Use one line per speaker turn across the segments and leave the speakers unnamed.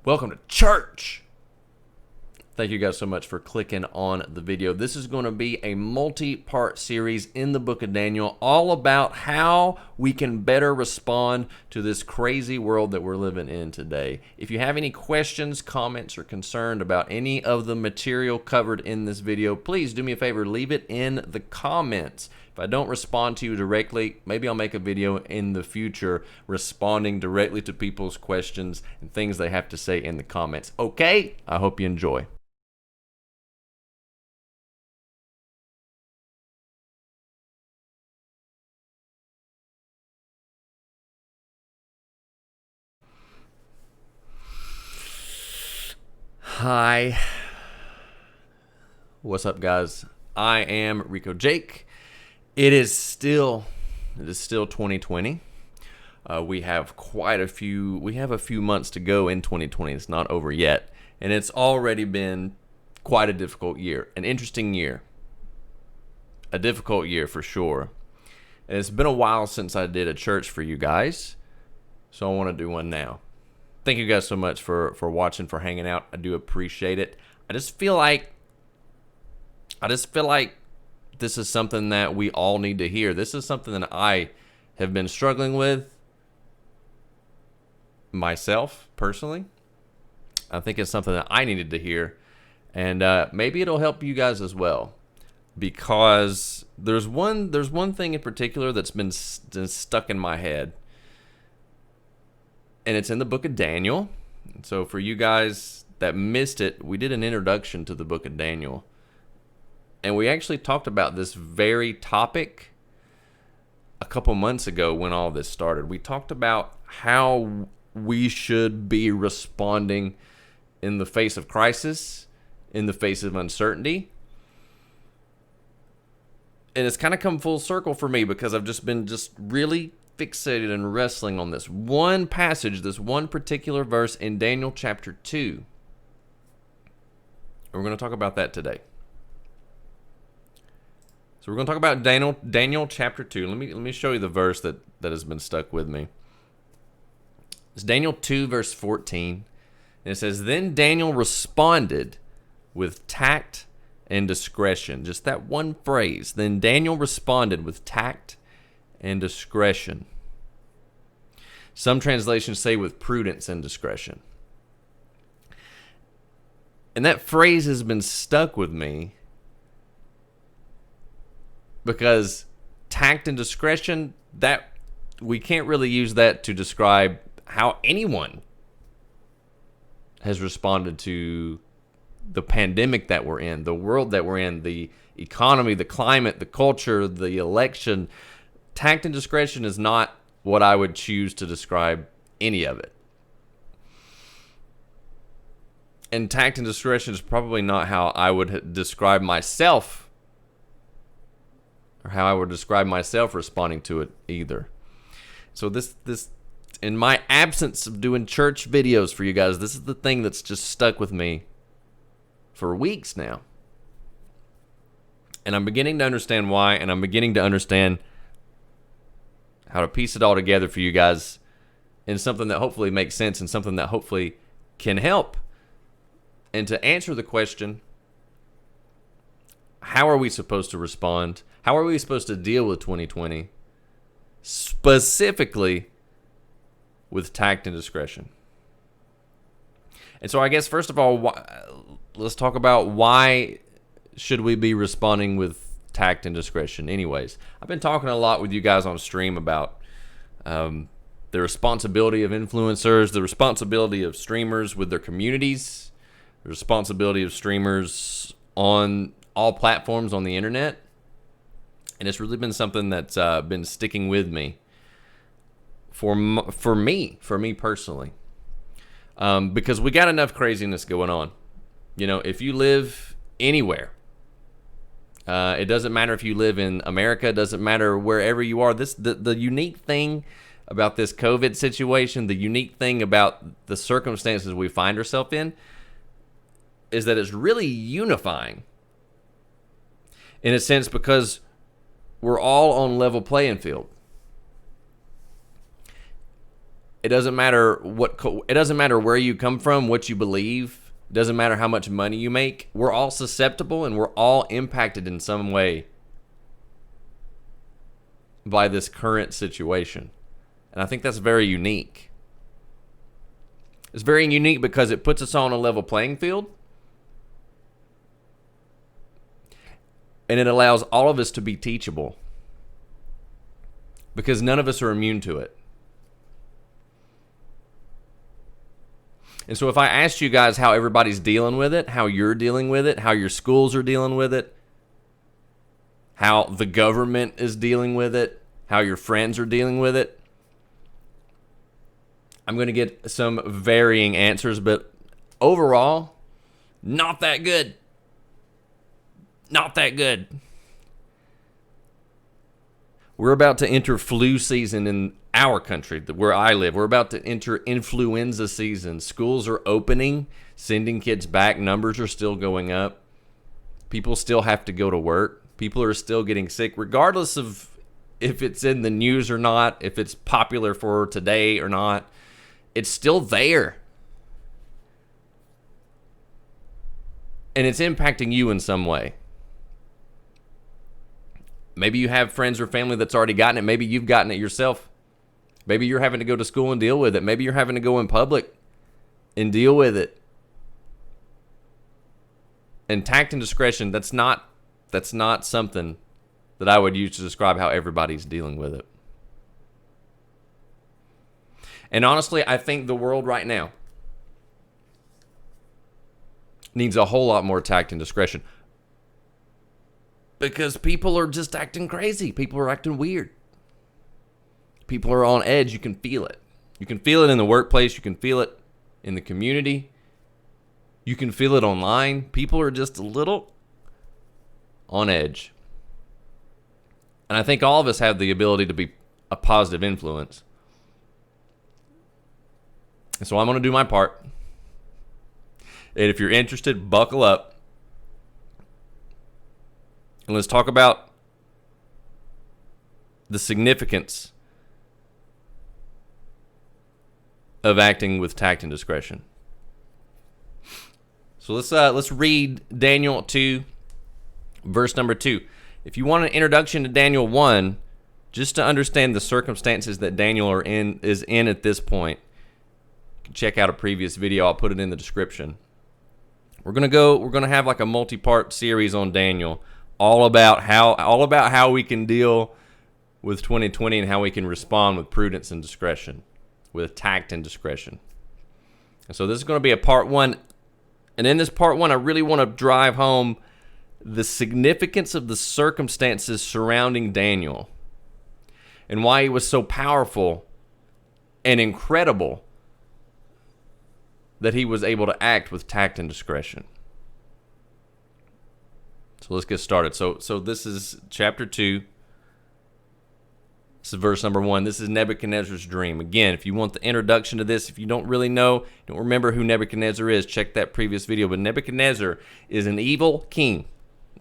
Welcome to church. Thank you guys so much for clicking on the video. This is going to be a multi-part series in the book of Daniel, all about how we can better respond to this crazy world that we're living in today. If you have any questions, comments, or concerned about any of the material covered in this video, please do me a favor, leave it in the comments. If I don't respond to you directly, maybe I'll make a video in the future responding directly to people's questions and things they have to say in the comments. Okay? I hope you enjoy. Hi. What's up, guys? I am Rico Jake. It is still 2020. We have a few months to go in 2020. It's not over yet, and it's already been quite a difficult year, an interesting year, a difficult year for sure. And it's been a while since I did a church for you guys, so I want to do one now. Thank you guys so much for watching, for hanging out. I do appreciate it. I just feel like this is something that we all need to hear. This is something that I have been struggling with myself personally. I think it's something that I needed to hear, and maybe it'll help you guys as well, because there's one thing in particular that's been stuck in my head, and it's in the book of Daniel. So for you guys that missed it, we did an introduction to the book of Daniel. And we actually talked about this very topic a couple months ago when all this started. We talked about how we should be responding in the face of crisis, in the face of uncertainty. And it's kind of come full circle for me, because I've just been really fixated and wrestling on this one passage, this one particular verse in Daniel chapter 2. And we're going to talk about that today. So we're going to talk about Daniel chapter 2. Let me show you the verse that has been stuck with me. It's Daniel 2 verse 14. And it says, "Then Daniel responded with tact and discretion." Just that one phrase. Then Daniel responded with tact and discretion. Some translations say with prudence and discretion. And that phrase has been stuck with me, because tact and discretion, that we can't really use that to describe how anyone has responded to the pandemic that we're in, the world that we're in, the economy, the climate, the culture, the election. Tact and discretion is not what I would choose to describe any of it. And tact and discretion is probably not how I would describe myself, or how I would describe myself responding to it either. So this in my absence of doing church videos for you guys, this is the thing that's just stuck with me for weeks now. And I'm beginning to understand why, and I'm beginning to understand how to piece it all together for you guys in something that hopefully makes sense, and something that hopefully can help. And to answer the question, how are we supposed to respond? How are we supposed to deal with 2020, specifically with tact and discretion? And so I guess, first of all, let's talk about why should we be responding with tact and discretion anyways. I've been talking a lot with you guys on stream about the responsibility of influencers, the responsibility of streamers with their communities, the responsibility of streamers on all platforms on the internet. And it's really been something that's been sticking with me for me personally, because we got enough craziness going on. You know, if you live anywhere, it doesn't matter if you live in America, it doesn't matter wherever you are. The unique thing about this COVID situation, the unique thing about the circumstances we find ourselves in, is that it's really unifying in a sense, because we're all on level playing field. It doesn't matter it doesn't matter where you come from, what you believe. It doesn't matter how much money you make. We're all susceptible and we're all impacted in some way by this current situation. And I think that's very unique. It's very unique because it puts us on a level playing field. And it allows all of us to be teachable. Because none of us are immune to it. And so if I asked you guys how everybody's dealing with it, how you're dealing with it, how your schools are dealing with it, how the government is dealing with it, how your friends are dealing with it, I'm going to get some varying answers, but overall, not that good. Not that good. We're about to enter flu season in our country, where I live. We're about to enter influenza season. Schools are opening, sending kids back. Numbers are still going up. People still have to go to work. People are still getting sick, regardless of if it's in the news or not, if it's popular for today or not. It's still there. And it's impacting you in some way. Maybe you have friends or family that's already gotten it. Maybe you've gotten it yourself. Maybe you're having to go to school and deal with it. Maybe you're having to go in public and deal with it. And tact and discretion, that's not something that I would use to describe how everybody's dealing with it. And honestly, I think the world right now needs a whole lot more tact and discretion. Because people are just acting crazy. People are acting weird. People are on edge. You can feel it. You can feel it in the workplace. You can feel it in the community. You can feel it online. People are just a little on edge. And I think all of us have the ability to be a positive influence. And so I'm going to do my part. And if you're interested, buckle up. And let's talk about the significance of acting with tact and discretion. So let's read Daniel 2, verse number 2. If you want an introduction to Daniel 1, just to understand the circumstances that Daniel is in at this point, you can check out a previous video. I'll put it in the description. We're gonna have like a multi-part series on Daniel, all about how we can deal with 2020 and how we can respond with prudence and discretion, with tact and discretion. And so this is going to be a part 1. And in this part 1, I really want to drive home the significance of the circumstances surrounding Daniel and why he was so powerful and incredible that he was able to act with tact and discretion. So let's get started. So this is chapter 2. This is verse number 1. This is Nebuchadnezzar's dream. Again, if you want the introduction to this, if you don't really know, don't remember who Nebuchadnezzar is, check that previous video. But Nebuchadnezzar is an evil king.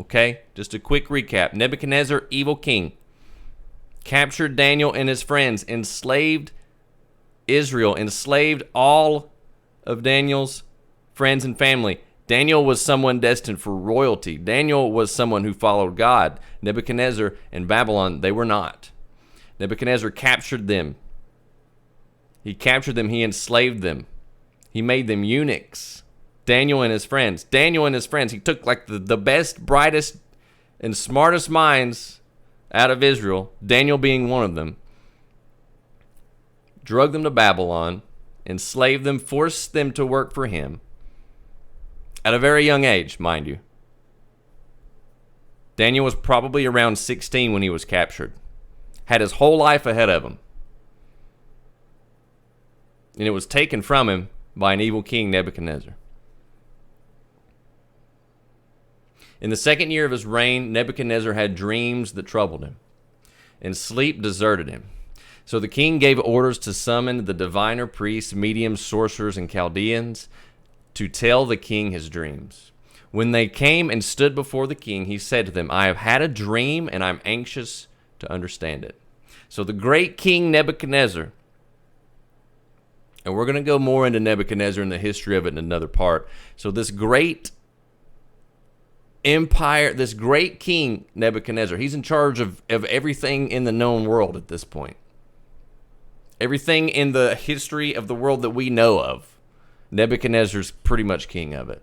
Okay? Just a quick recap. Nebuchadnezzar, evil king, captured Daniel and his friends, enslaved Israel, enslaved all of Daniel's friends and family. Daniel was someone destined for royalty. Daniel was someone who followed God. Nebuchadnezzar and Babylon, they were not. Nebuchadnezzar captured them. He captured them. He enslaved them. He made them eunuchs. Daniel and his friends. He took like the best, brightest, and smartest minds out of Israel, Daniel being one of them, drugged them to Babylon, enslaved them, forced them to work for him at a very young age, mind you. Daniel was probably around 16 when he was captured. Had his whole life ahead of him. And it was taken from him by an evil king, Nebuchadnezzar. In the second year of his reign, Nebuchadnezzar had dreams that troubled him, and sleep deserted him. So the king gave orders to summon the diviner, priests, mediums, sorcerers, and Chaldeans to tell the king his dreams. When they came and stood before the king, he said to them, I have had a dream, and I'm anxious to understand it. So the great king Nebuchadnezzar And we're going to go more into Nebuchadnezzar and the history of it in another part. So this great empire, this great king Nebuchadnezzar, he's in charge of everything in the known world at this point. Everything in the history of the world that we know of, Nebuchadnezzar's pretty much king of it.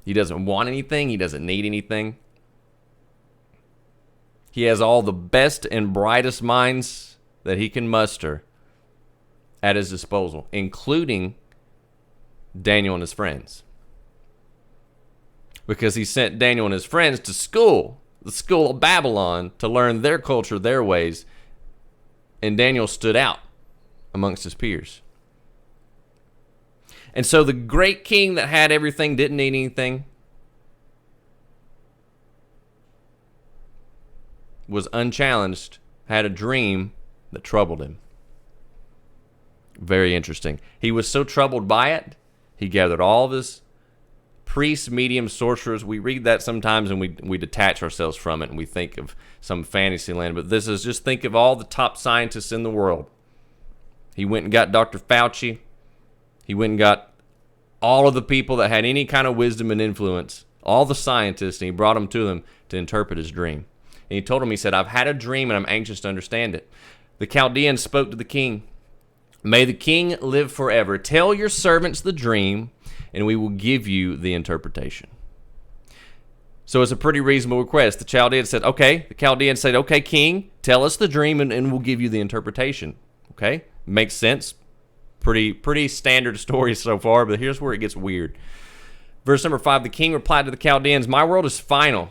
He doesn't want anything. He doesn't need anything. He has all the best and brightest minds that he can muster at his disposal, including Daniel and his friends. Because he sent Daniel and his friends to school, the school of Babylon, to learn their culture, their ways. And Daniel stood out amongst his peers. And so the great king that had everything didn't need anything, was unchallenged, had a dream that troubled him. Very interesting. He was so troubled by it, he gathered all of his priests, mediums, sorcerers. We read that sometimes and we detach ourselves from it and we think of some fantasy land. But this is just think of all the top scientists in the world. He went and got Dr. Fauci. He went and got all of the people that had any kind of wisdom and influence, all the scientists, and he brought them to him to interpret his dream. And he told him, he said, I've had a dream and I'm anxious to understand it. The Chaldeans spoke to the king. May the king live forever. Tell your servants the dream, and we will give you the interpretation. So it's a pretty reasonable request. The Chaldeans said, okay. The Chaldeans said, okay, king, tell us the dream, and we'll give you the interpretation. Okay? Makes sense. Pretty standard story so far, but here's where it gets weird. Verse number 5, the king replied to the Chaldeans, my word is final.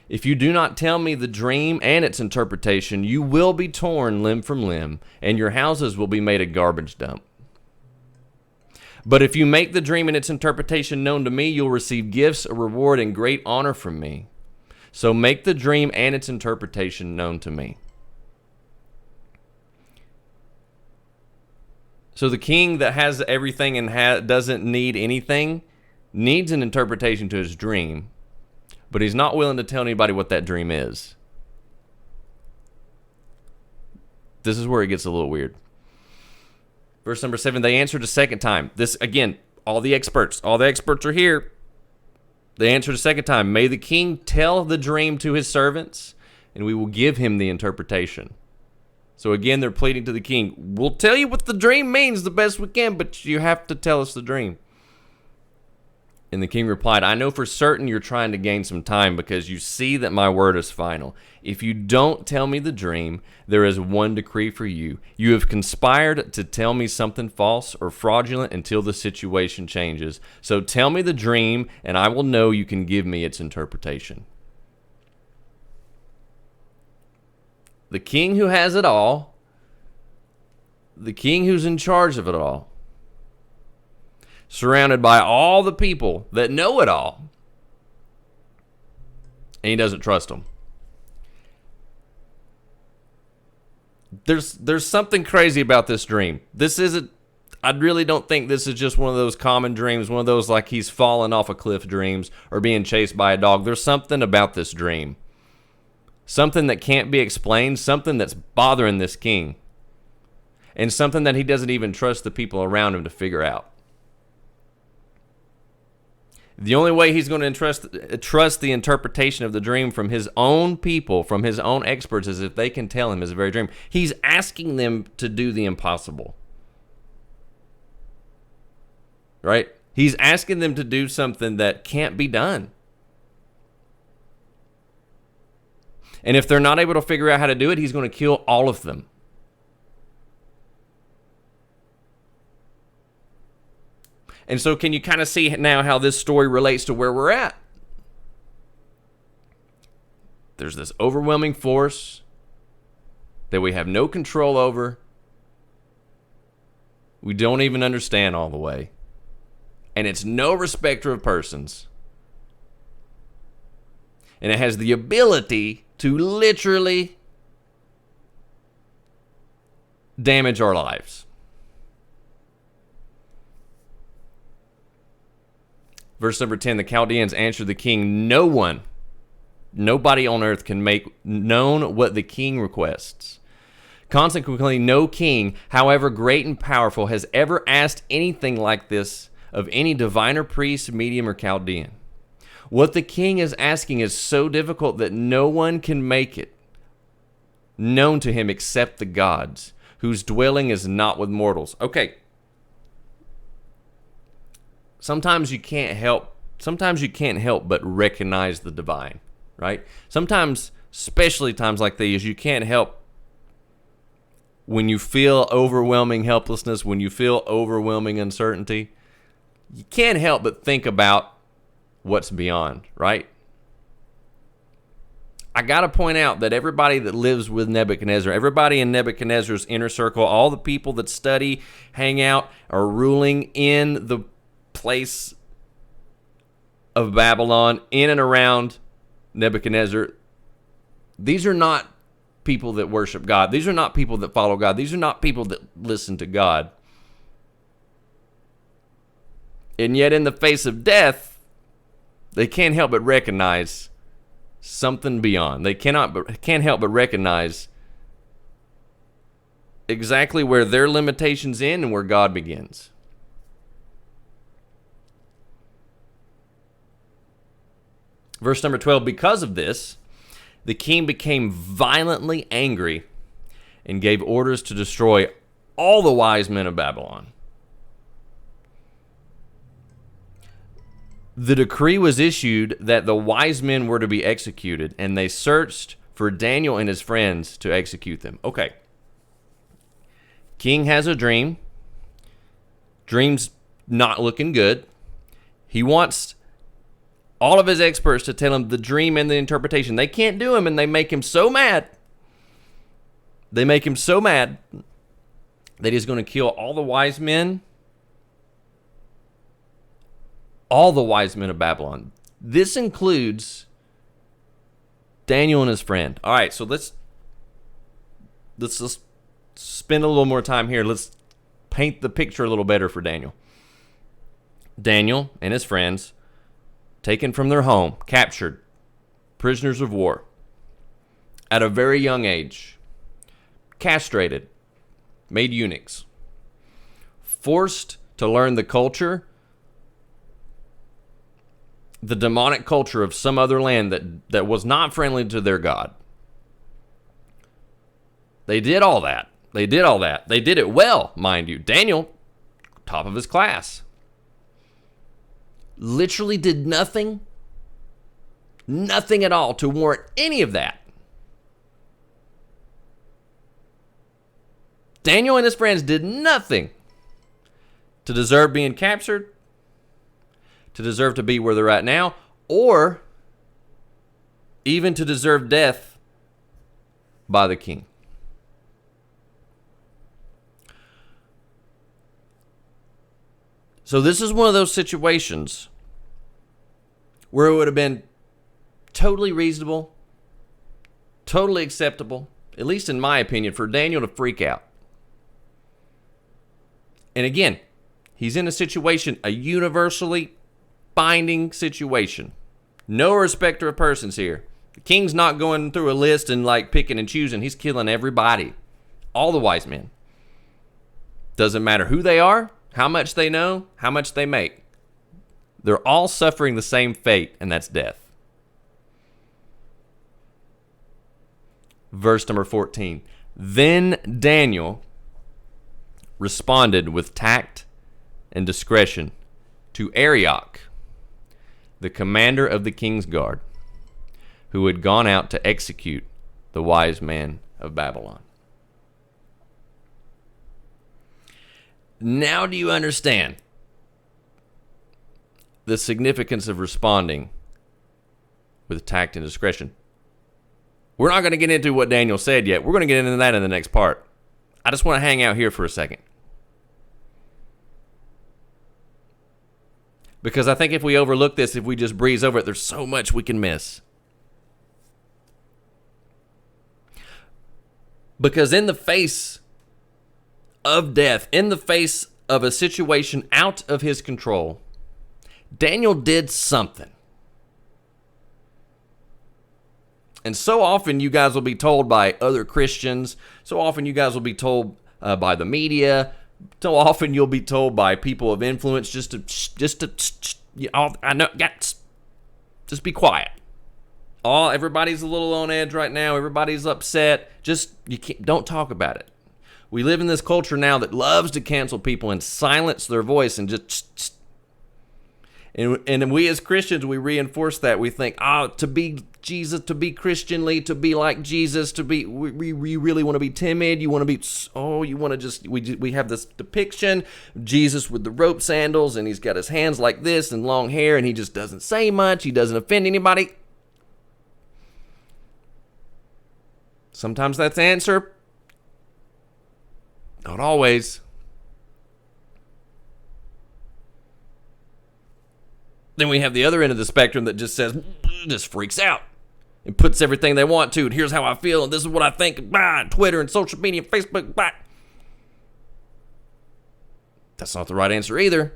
If you do not tell me the dream and its interpretation, you will be torn limb from limb, and your houses will be made a garbage dump. But if you make the dream and its interpretation known to me, you'll receive gifts, a reward, and great honor from me. So make the dream and its interpretation known to me. So the king that has everything and doesn't need anything needs an interpretation to his dream, but he's not willing to tell anybody what that dream is. This is where it gets a little weird. Verse number 7, they answered a second time. This, again, all the experts are here. They answered a second time. May the king tell the dream to his servants, and we will give him the interpretation. So again, they're pleading to the king. We'll tell you what the dream means the best we can, but you have to tell us the dream. And the king replied, I know for certain you're trying to gain some time because you see that my word is final. If you don't tell me the dream, there is one decree for you. You have conspired to tell me something false or fraudulent until the situation changes. So tell me the dream, and I will know you can give me its interpretation. The king who has it all, the king who's in charge of it all, surrounded by all the people that know it all, and he doesn't trust them. There's something crazy about this dream. I really don't think this is just one of those common dreams, one of those like he's fallen off a cliff dreams or being chased by a dog. There's something about this dream. Something that can't be explained, something that's bothering this king, and something that he doesn't even trust the people around him to figure out. The only way he's going to trust the interpretation of the dream from his own people, from his own experts, is if they can tell him his very dream. He's asking them to do the impossible. Right? He's asking them to do something that can't be done. And if they're not able to figure out how to do it, he's going to kill all of them. And so can you kind of see now how this story relates to where we're at? There's this overwhelming force that we have no control over. We don't even understand all the way. And it's no respecter of persons. And it has the ability to literally damage our lives. Verse number 10, the Chaldeans answered the king, nobody on earth can make known what the king requests. Consequently, no king, however great and powerful, has ever asked anything like this of any diviner, priest, medium, or Chaldean. What the king is asking is so difficult that no one can make it known to him except the gods, whose dwelling is not with mortals. Okay. Sometimes you can't help but recognize the divine, right? Sometimes, especially times like these, you can't help when you feel overwhelming helplessness, when you feel overwhelming uncertainty, you can't help but think about what's beyond, right? I got to point out that everybody that lives with Nebuchadnezzar, everybody in Nebuchadnezzar's inner circle, all the people that study, hang out, are ruling in the place of Babylon, in and around Nebuchadnezzar, these are not people that worship God. These are not people that follow God. These are not people that listen to God. And yet in the face of death, they can't help but recognize something beyond. They can't help but recognize exactly where their limitations end and where God begins. Verse number 12, because of this, the king became violently angry and gave orders to destroy all the wise men of Babylon. The decree was issued that the wise men were to be executed, and they searched for Daniel and his friends to execute them. Okay. King has a dream. Dream's not looking good. He wants all of his experts to tell him the dream and the interpretation. They can't do him, and they make him so mad. They make him so mad that he's going to kill all the wise men. All the wise men of Babylon. This includes Daniel and his friend. All right, so let's just spend a little more time here. Let's paint the picture a little better for Daniel. Daniel and his friends, taken from their home, captured, prisoners of war, at a very young age, castrated, made eunuchs, forced to learn the culture, the demonic culture of some other land that was not friendly to their God. They did all that. They did it well, mind you. Daniel, top of his class, literally did nothing at all to warrant any of that. Daniel and his friends did nothing to deserve being captured, to deserve to be where they're at now, or even to deserve death by the king. So this is one of those situations where it would have been totally reasonable, totally acceptable, at least in my opinion, for Daniel to freak out. And again, he's in a situation, a universally binding situation. No respecter of persons here. The king's not going through a list and like picking and choosing. He's killing everybody. All the wise men. Doesn't matter who they are, how much they know, how much they make. They're all suffering the same fate, and that's death. Verse number 14. Then Daniel responded with tact and discretion to Arioch, the commander of the king's guard, who had gone out to execute the wise man of Babylon. Now do you understand the significance of responding with tact and discretion? We're not going to get into what Daniel said yet. We're going to get into that in the next part. I just want to hang out here for a second. Because I think if we overlook this, if we just breeze over it, there's so much we can miss. Because in the face of death, in the face of a situation out of his control, Daniel did something. And so often you guys will be told by other Christians, so often you guys will be told by the media, so often you'll be told by people of influence just to I know, just be quiet. Everybody's a little on edge right now. Everybody's upset. Don't talk about it. We live in this culture now that loves to cancel people and silence their voice and just. And we as Christians, we reinforce that. We think, to be Jesus, to be Christianly, to be like Jesus, we really want to be timid. You want to be, you want to we have this depiction of Jesus with the rope sandals, and he's got his hands like this and long hair, and he just doesn't say much. He doesn't offend anybody. Sometimes that's the answer. Not always. Then we have the other end of the spectrum that just freaks out and puts everything they want to. And here's how I feel, and this is what I think. Blah, Twitter and social media, Facebook. Blah. That's not the right answer either.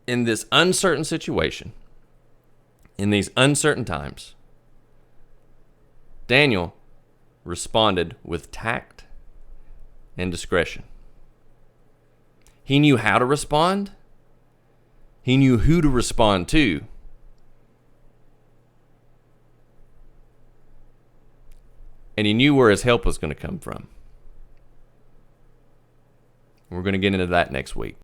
In this uncertain situation, in these uncertain times, Daniel responded with tact and discretion. He knew how to respond. He knew who to respond to. And he knew where his help was going to come from. We're going to get into that next week.